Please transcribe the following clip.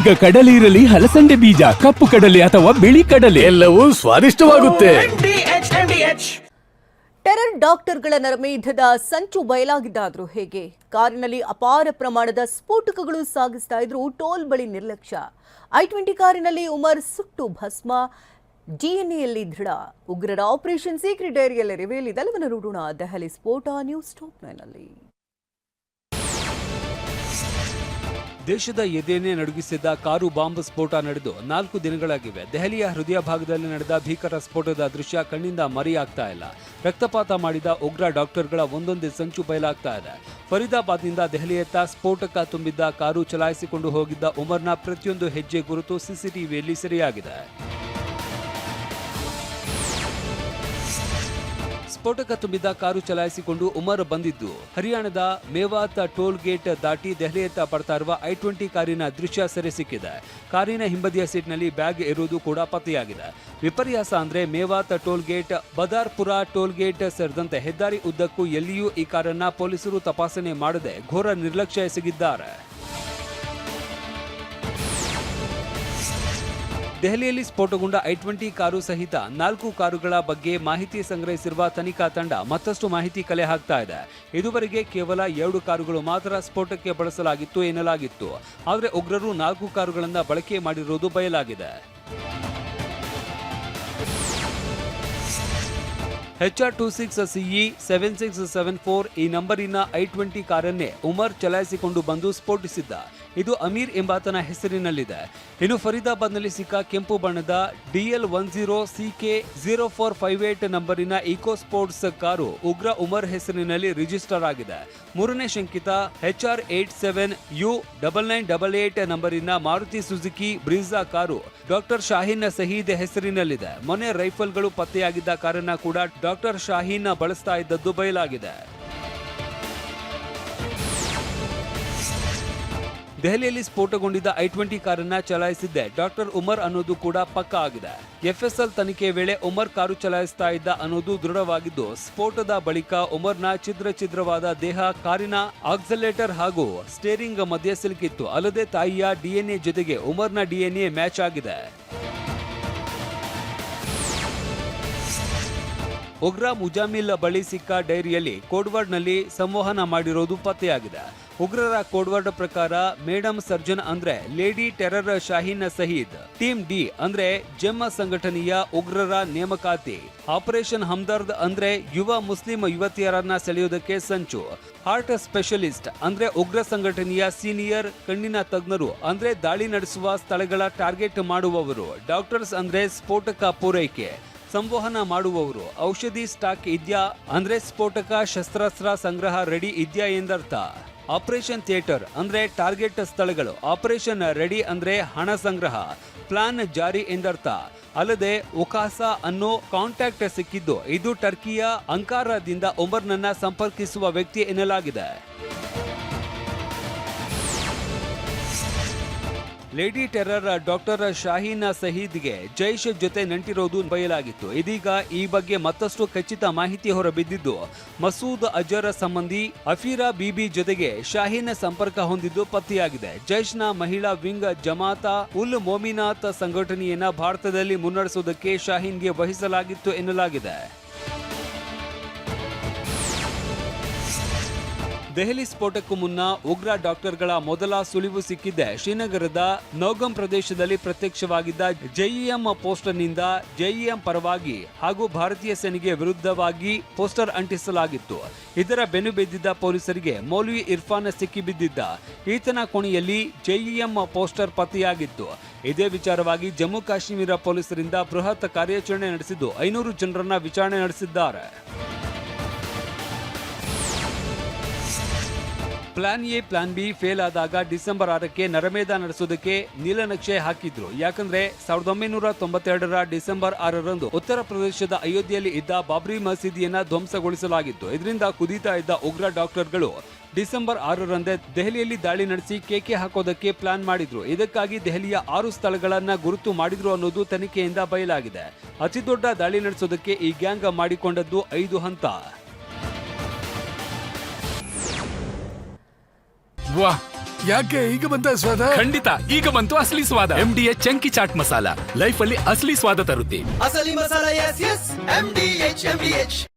ಈಗ ಕಡಲೆ ಇರಲಿ, ಹಲಸಂಡೆ ಬೀಜ, ಕಪ್ಪು ಕಡಲೆ ಅಥವಾ ಬಿಳಿ ಕಡಲೆ, ಎಲ್ಲವೂ ಸ್ವಾದಿಷ್ಟವಾಗುತ್ತೆ. ಟೆರರ್ ಡಾಕ್ಟರ್ಗಳ ನರಮೇಧದ ಸಂಚು ಬಯಲಾಗಿದ್ದಾದ್ರೂ ಹೇಗೆ? ಕಾರಿನಲ್ಲಿ ಅಪಾರ ಪ್ರಮಾಣದ ಸ್ಫೋಟಕಗಳು ಸಾಗಿಸ್ತಾ ಇದ್ರು, ಟೋಲ್ ಬಳಿ ನಿರ್ಲಕ್ಷ್ಯ. i20 ಕಾರಿನಲ್ಲಿ ಉಮರ್ ಸುಟ್ಟು ಭಸ್ಮ, ಡಿಎನ್ಎಯಲ್ಲಿ ದೃಢ. ಉಗ್ರರ ಆಪರೇಷನ್ ಸೀಕ್ರೆಟ್ ಡೈರಿಯಲ್ಲಿ ರಿವೇಲ್. ಇದೆಲ್ಲವನ್ನು ನೋಡೋಣ ದೆಹಲಿ ಸ್ಫೋಟ ನ್ಯೂಸ್ ಟಾಪ್ 9 ನಲ್ಲಿ. ದೇಶದ ಎದೆಯನ್ನೇ ನಡುಗಿಸಿದ್ದ ಕಾರು ಬಾಂಬ್ ಸ್ಫೋಟ ನಡೆದು 4 ದಿನಗಳಾಗಿವೆ. ದೆಹಲಿಯ ಹೃದಯ ಭಾಗದಲ್ಲಿ ನಡೆದ ಭೀಕರ ಸ್ಫೋಟದ ದೃಶ್ಯ ಕಣ್ಣಿಂದ ಮರೆಯಾಗ್ತಾ ಇಲ್ಲ. ರಕ್ತಪಾತ ಮಾಡಿದ ಉಗ್ರ ಡಾಕ್ಟರ್ಗಳ ಒಂದೊಂದೇ ಸಂಚು ಬಯಲಾಗ್ತಾ ಇದೆ. ಫರೀದಾಬಾದ್ನಿಂದ ದೆಹಲಿಯತ್ತ ಸ್ಫೋಟಕ ತುಂಬಿದ್ದ ಕಾರು ಚಲಾಯಿಸಿಕೊಂಡು ಹೋಗಿದ್ದ ಉಮರ್ನ ಪ್ರತಿಯೊಂದು ಹೆಜ್ಜೆ ಗುರುತು ಸಿಸಿಟಿವಿಯಲ್ಲಿ ಸೆರೆಯಾಗಿದೆ. ಸ್ಫೋಟಕ ತುಂಬಿದ್ದ ಕಾರು ಚಲಾಯಿಸಿಕೊಂಡು ಉಮರ್ ಬಂದಿದ್ದು ಹರಿಯಾಣದ ಮೇವಾತ್ ಟೋಲ್ ಗೇಟ್ ದಾಟಿ ದೆಹಲಿಯತ್ತ ಬರ್ತಾ ಇರುವ i20 ಕಾರಿನ ದೃಶ್ಯ ಸೆರೆ ಸಿಕ್ಕಿದೆ. ಕಾರಿನ ಹಿಂಬದಿಯ ಸೀಟ್ನಲ್ಲಿ ಬ್ಯಾಗ್ ಇರುವುದು ಕೂಡ ಪತ್ತೆಯಾಗಿದೆ. ವಿಪರ್ಯಾಸ ಅಂದ್ರೆ ಮೇವಾತ್ ಟೋಲ್ ಗೇಟ್, ಬದಾರ್ಪುರ ಟೋಲ್ ಗೇಟ್ ಸೇರಿದಂತೆ ಹೆದ್ದಾರಿ ಉದ್ದಕ್ಕೂ ಎಲ್ಲಿಯೂ ಈ ಕಾರನ್ನ ಪೊಲೀಸರು ತಪಾಸಣೆ ಮಾಡದೆ ಘೋರ ನಿರ್ಲಕ್ಷ್ಯ ಎಸಗಿದ್ದಾರೆ. ದೆಹಲಿಯಲ್ಲಿ ಸ್ಫೋಟಗೊಂಡ i20 ಕಾರು ಸಹಿತ 4 ಕಾರುಗಳ ಬಗ್ಗೆ ಮಾಹಿತಿ ಸಂಗ್ರಹಿಸಿರುವ ತನಿಖಾ ತಂಡ ಮತ್ತಷ್ಟು ಮಾಹಿತಿ ಕಲೆ ಹಾಕ್ತಾ ಇದೆ. ಇದುವರೆಗೆ ಕೇವಲ 2 ಕಾರುಗಳು ಮಾತ್ರ ಸ್ಫೋಟಕ್ಕೆ ಬಳಸಲಾಗಿತ್ತು ಎನ್ನಲಾಗಿತ್ತು. ಆದರೆ ಉಗ್ರರು 4 ಕಾರುಗಳನ್ನು ಬಳಕೆ ಮಾಡಿರುವುದು ಬಯಲಾಗಿದೆ. HR26CE 7674 ಈ ನಂಬರಿನ i20 ಕಾರನ್ನೇ ಉಮರ್ ಚಲಾಯಿಸಿಕೊಂಡು ಬಂದು ಸ್ಫೋಟಿಸಿದ್ದ. ಇದು ಅಮೀರ್ ಎಂಬಾತನ ಹೆಸರಿನಲ್ಲಿದೆ. ಇನ್ನು ಫರೀದಾಬಾದ್ನಲ್ಲಿ ಸಿಕ್ಕ ಕೆಂಪು ಬಣ್ಣದ DL10CK0458 ನಂಬರಿನ ಇಕೋ ಸ್ಪೋರ್ಟ್ಸ್ ಕಾರು ಉಗ್ರ ಉಮರ್ ಹೆಸರಿನಲ್ಲಿ ರಿಜಿಸ್ಟರ್ ಆಗಿದೆ. ಮೂರನೇ ಶಂಕಿತ HR87U9988 ನಂಬರಿನ Maruti Suzuki Brezza car doctor Shaheen Saeed ಹೆಸರಿನಲ್ಲಿದೆ. ಮೊನ್ನೆ ರೈಫಲ್ಗಳು ಪತ್ತೆಯಾಗಿದ್ದ ಕಾರನ್ನ ಕೂಡ ಡಾಕ್ಟರ್ ಶಾಹೀನ್ ಬಳಸ್ತಾ ಇದ್ದದ್ದು ಬಯಲಾಗಿದೆ. ದೆಹಲಿಯಲ್ಲಿ ಸ್ಫೋಟಗೊಂಡಿದ್ದ i20 ಕಾರನ್ನ ಚಲಾಯಿಸಿದ್ದೆ ಡಾಕ್ಟರ್ ಉಮರ್ ಅನ್ನೋದು ಕೂಡ ಪಕ್ಕಾ ಆಗಿದೆ. FSL ತನಿಖೆ ವೇಳೆ ಉಮರ್ ಕಾರು ಚಲಾಯಿಸ್ತಾ ಇದ್ದ ಅನ್ನೋದು ದೃಢವಾಗಿದ್ದು, ಸ್ಫೋಟದ ಬಳಿಕ ಉಮರ್ನ ಛಿದ್ರವಾದ ದೇಹ ಕಾರಿನ ಆಕ್ಸಲೇಟರ್ ಹಾಗೂ ಸ್ಟೇರಿಂಗ್ ಮಧ್ಯೆ ಸಿಲುಕಿತ್ತು. ಅಲ್ಲದೆ ತಾಯಿಯ DNA ಜೊತೆಗೆ ಉಮರ್ನ DNA ಮ್ಯಾಚ್ ಆಗಿದೆ. ಉಗ್ರ ಮುಜಾಮಿಲ್ ಬಳಿ ಸಿಕ್ಕ ಡೈರಿಯಲ್ಲಿ ಕೋಡ್ವರ್ಡ್ನಲ್ಲಿ ಸಂವಹನ ಮಾಡಿರೋದು ಪತ್ತೆಯಾಗಿದೆ. ಉಗ್ರರ ಕೋಡ್ವರ್ಡ್ ಪ್ರಕಾರ ಮೇಡಮ್ ಸರ್ಜನ್ ಅಂದ್ರೆ lady terror Shaheen Saeed, team D ಅಂದ್ರೆ ಜೆಮ್ ಸಂಘಟನೆಯ ಉಗ್ರರ ನೇಮಕಾತಿ, ಆಪರೇಷನ್ ಹಮ್ದರ್ದ್ ಅಂದ್ರೆ ಯುವ ಮುಸ್ಲಿಂ ಯುವತಿಯರನ್ನ ಸೆಳೆಯುವುದಕ್ಕೆ ಸಂಚು, ಹಾರ್ಟ್ ಸ್ಪೆಷಲಿಸ್ಟ್ ಅಂದ್ರೆ ಉಗ್ರ ಸಂಘಟನೆಯ ಸೀನಿಯರ್ ಕಣ್ಣಿನ ತಜ್ಞರು ಅಂದ್ರೆ ದಾಳಿ ನಡೆಸುವ ಸ್ಥಳಗಳ ಟಾರ್ಗೆಟ್ ಮಾಡುವವರು, ಡಾಕ್ಟರ್ಸ್ ಅಂದ್ರೆ ಸ್ಫೋಟಕ ಪೂರೈಕೆ ಸಂವಹನ ಮಾಡುವವರು, ಔಷಧಿ ಸ್ಟಾಕ್ ಇದ್ಯಾ ಅಂದ್ರೆ ಸ್ಫೋಟಕ ಶಸ್ತ್ರಾಸ್ತ್ರ ಸಂಗ್ರಹ ರೆಡಿ ಇದ್ಯಾ ಎಂದರ್ಥ, ಆಪರೇಷನ್ ಥಿಯೇಟರ್ ಅಂದ್ರೆ ಟಾರ್ಗೆಟ್ ಸ್ಥಳಗಳು, ಆಪರೇಷನ್ ರೆಡಿ ಅಂದ್ರೆ ಹಣ ಸಂಗ್ರಹ, ಪ್ಲಾನ್ ಜಾರಿ ಎಂದರ್ಥ. ಅಲ್ಲದೆ ಒಕಾಸಾ ಅನ್ನೋ ಕಾಂಟ್ಯಾಕ್ಟ್ ಸಿಕ್ಕಿದ್ದು ಇದು ಟರ್ಕಿಯ ಅಂಕಾರಾದಿಂದ ಉಮರ್ನನ್ನ ಸಂಪರ್ಕಿಸುವ ವ್ಯಕ್ತಿ ಎನ್ನಲಾಗಿದೆ. ಲೇಡಿ ಟೆರರ್ ಡಾಕ್ಟರ್ ಶಾಹೀನ್ ಸಹೀದ್ಗೆ ಜೈಷ್ ಜೊತೆ ನಂಟಿರೋದು ಬಯಲಾಗಿತ್ತು. ಇದೀಗ ಈ ಬಗ್ಗೆ ಮತ್ತಷ್ಟು ಖಚಿತ ಮಾಹಿತಿ ಹೊರಬಿದ್ದಿದ್ದು, ಮಸೂದ್ ಅಜರ್ ಸಂಬಂಧಿ ಅಫೀರಾ ಬೀಬಿ ಜೊತೆಗೆ ಶಾಹೀನ್ ಸಂಪರ್ಕ ಹೊಂದಿದ್ದು ಪತ್ತೆಯಾಗಿದೆ. ಜೈಷ್ನ ಮಹಿಳಾ ವಿಂಗ್ ಜಮಾತಾ ಉಲ್ ಮೊಮಿನಾತ್ ಸಂಘಟನೆಯನ್ನ ಭಾರತದಲ್ಲಿ ಮುನ್ನಡೆಸುವುದಕ್ಕೆ ಶಾಹೀನ್ಗೆ ವಹಿಸಲಾಗಿತ್ತು ಎನ್ನಲಾಗಿದೆ. ದೆಹಲಿ ಸ್ಫೋಟಕ್ಕೂ ಮುನ್ನ ಉಗ್ರ ಡಾಕ್ಟರ್ಗಳ ಮೊದಲ ಸುಳಿವು ಸಿಕ್ಕಿದ್ದೆ ಶ್ರೀನಗರದ ನೌಗಂ ಪ್ರದೇಶದಲ್ಲಿ ಪ್ರತ್ಯಕ್ಷವಾಗಿದ್ದ ಜೆಇಎಂ ಪೋಸ್ಟರ್ನಿಂದ. ಜೆಇಎಂ ಪರವಾಗಿ ಹಾಗೂ ಭಾರತೀಯ ಸೇನೆಗೆ ವಿರುದ್ಧವಾಗಿ ಪೋಸ್ಟರ್ ಅಂಟಿಸಲಾಗಿತ್ತು. ಇದರ ಬೆನ್ನು ಬಿದ್ದಿದ್ದ ಪೊಲೀಸರಿಗೆ ಮೌಲ್ವಿ ಇರ್ಫಾನ್ ಸಿಕ್ಕಿಬಿದ್ದಿದ್ದ. ಈತನ ಕೋಣೆಯಲ್ಲಿ ಜೆಇಎಂ ಪೋಸ್ಟರ್ ಪತ್ತೆಯಾಗಿತ್ತು. ಇದೇ ವಿಚಾರವಾಗಿ ಜಮ್ಮು ಕಾಶ್ಮೀರ ಪೊಲೀಸರಿಂದ ಬೃಹತ್ ಕಾರ್ಯಾಚರಣೆ ನಡೆಸಿದ್ದು 500 ಜನರನ್ನ ವಿಚಾರಣೆ ನಡೆಸಿದ್ದಾರೆ. Plan A plan B fail ಆದಾಗ ಡಿಸೆಂಬರ್ 6ಕ್ಕೆ ನರಮೇಧ ನಡೆಸೋದಕ್ಕೆ ನೀಲನಕ್ಷೆ ಹಾಕಿದ್ರು. ಯಾಕಂದ್ರೆ 1992ರ ಡಿಸೆಂಬರ್ 6ರಂದು ಉತ್ತರ ಪ್ರದೇಶದ ಅಯೋಧ್ಯೆಯಲ್ಲಿ ಇದ್ದ ಬಾಬ್ರಿ ಮಸೀದಿಯನ್ನ ಧ್ವಂಸಗೊಳಿಸಲಾಗಿತ್ತು. ಇದರಿಂದ ಕುದೀತಾ ಇದ್ದ ಉಗ್ರ ಡಾಕ್ಟರ್ಗಳು ಡಿಸೆಂಬರ್ 6ರಂದೇ ದೆಹಲಿಯಲ್ಲಿ ದಾಳಿ ನಡೆಸಿ ಕೇಕೆ ಹಾಕೋದಕ್ಕೆ ಪ್ಲಾನ್ ಮಾಡಿದ್ರು. ಇದಕ್ಕಾಗಿ ದೆಹಲಿಯ 6 ಸ್ಥಳಗಳನ್ನ ಗುರುತು ಮಾಡಿದ್ರು ಅನ್ನೋದು ತನಿಖೆಯಿಂದ ಬಯಲಾಗಿದೆ. ಅತಿದೊಡ್ಡ ದಾಳಿ ನಡೆಸೋದಕ್ಕೆ ಈ ಗ್ಯಾಂಗ್ ಮಾಡಿಕೊಂಡದ್ದು 5 ಹಂತ. ವಾಹ್, ಯಾಕೆ ಈಗ ಬಂತ ಸ್ವಾದ? ಖಂಡಿತ ಈಗ ಬಂತು ಅಸಲಿ ಸ್ವಾದ. MDH chunky chaat masala life ಅಲ್ಲಿ ಅಸಲಿ ಸ್ವಾದ ತರುತ್ತೆ. ಅಸಲಿ ಮಸಾಲ, ಎಸ್ ಎಸ್ MDH.